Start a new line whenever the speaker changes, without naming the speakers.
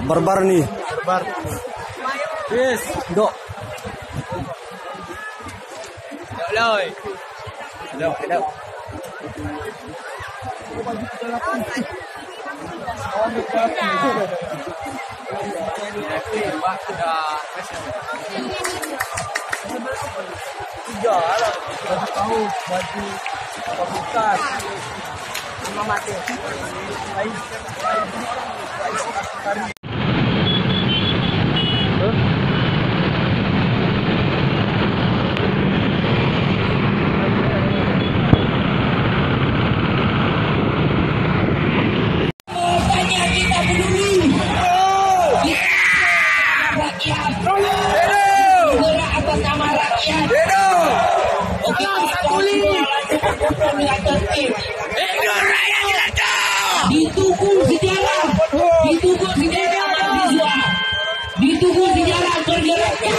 Barbar nih.
Barbar. Yes.
Dok.
Loy.
Dok, dok.
Tiga lah. Baju tahu, baju pembukaan. Sama mati.
Ditunggu sejarah, ditunggu sejarah mahasiswa, ditunggu sejarah pergerakan.